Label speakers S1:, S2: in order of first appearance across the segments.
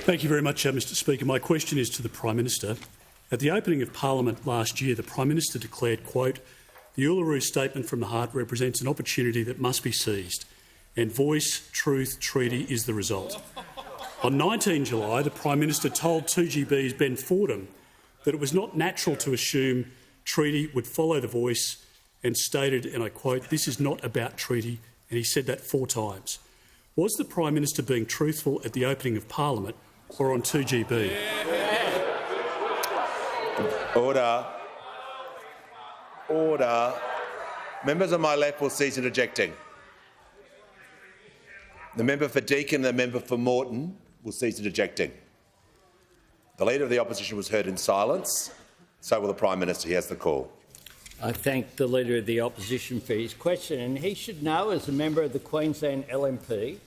S1: Thank you very much, Mr Speaker. My question is to the Prime Minister. At the opening of Parliament last year, the Prime Minister declared, quote, "The Uluru Statement from the Heart represents an opportunity that must be seized, and voice, truth, treaty is the result." On 19 July, the Prime Minister told 2GB's Ben Fordham that it was not natural to assume treaty would follow the voice and stated, and I quote, "This is not about treaty," and he said that 4 times. Was the Prime Minister being truthful at the opening of Parliament or on 2GB?
S2: Order. Order. Members on my left will cease interjecting. The member for Deakin and the member for Moreton will cease interjecting. The Leader of the Opposition was heard in silence. So will the Prime Minister. He has the call.
S3: I thank the Leader of the Opposition for his question, and he should know, as a member of the Queensland LNP,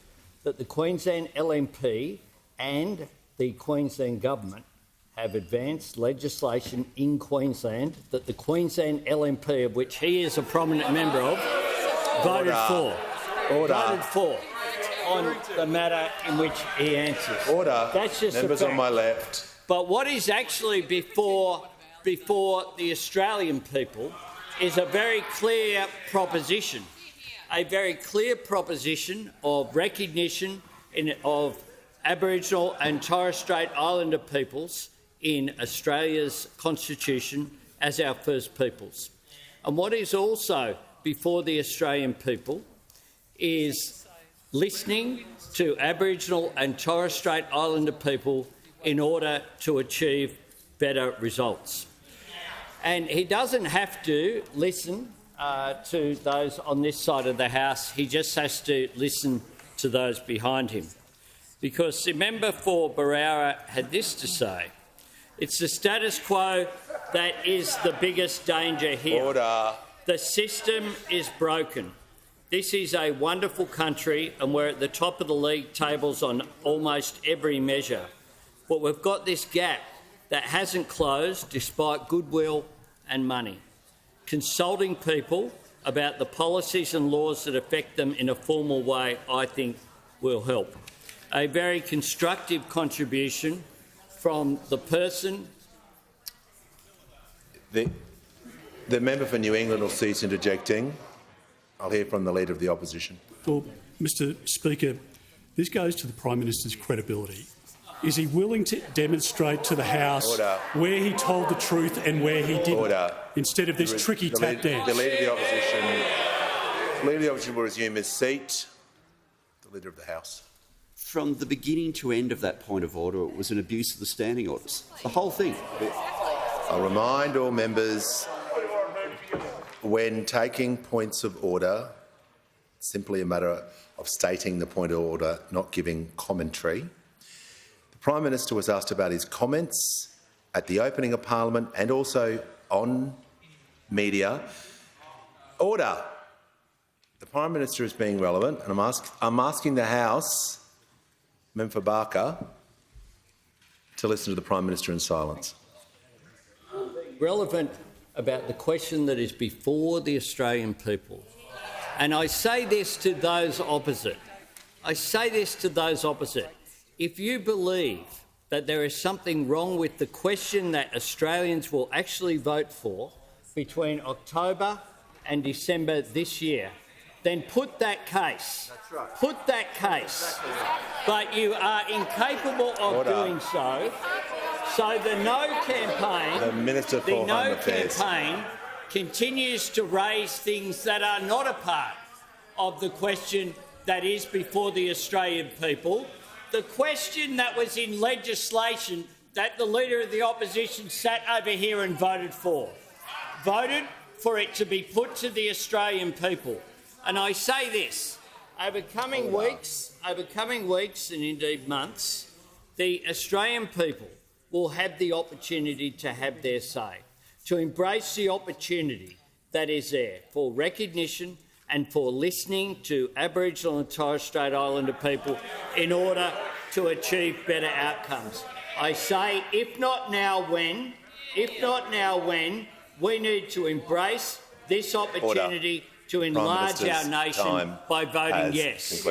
S3: that the Queensland LNP and the Queensland Government have advanced legislation in Queensland that the Queensland LNP, of which he is a prominent member of, voted for on the matter in which he answers.
S2: Order.
S3: That's just
S2: members on my left.
S3: But what is actually before the Australian people is a very clear proposition, of recognition of Aboriginal and Torres Strait Islander peoples in Australia's constitution as our First Peoples. And what is also before the Australian people is listening to Aboriginal and Torres Strait Islander people in order to achieve better results. And he doesn't have to listen to those on this side of the House. He just has to listen to those behind him. Because the member for Barara had this to say: "It's the status quo that is the biggest danger here.
S2: Order.
S3: The system is broken. This is a wonderful country and we're at the top of the league tables on almost every measure. But we've got this gap that hasn't closed despite goodwill and money. Consulting people about the policies and laws that affect them in a formal way, I think, will help." A very constructive contribution from the person.
S2: The member for New England will cease interjecting. I'll hear from the Leader of the Opposition.
S1: Well, Mr Speaker, this goes to the Prime Minister's credibility. Is he willing to demonstrate to the House where he told the truth and where he didn't, instead of this tricky tap dance?
S2: The Leader of the Opposition will resume his seat. The Leader of the House.
S4: From the beginning to end of that point of order, it was an abuse of the standing orders. The whole thing.
S2: I'll remind all members, when taking points of order, it's simply a matter of stating the point of order, not giving commentary. The Prime Minister was asked about his comments at the opening of Parliament and also on media. Order. The Prime Minister is being relevant, and I'm asking the House, Member for Barker, to listen to the Prime Minister in silence.
S3: Relevant about the question that is before the Australian people. And I say this to those opposite. If you believe that there is something wrong with the question that Australians will actually vote for between October and December this year, then put that case. Put that case. But you are incapable of doing so. So the No campaign continues to raise things that are not a part of the question that is before the Australian people. The question that was in legislation that the Leader of the Opposition sat over here and voted for it to be put to the Australian people. And I say this, over coming weeks and indeed months, the Australian people will have the opportunity to have their say, to embrace the opportunity that is there for recognition and for listening to Aboriginal and Torres Strait Islander people in order to achieve better outcomes. I say, if not now, when? We need to embrace this opportunity to enlarge our nation by voting yes.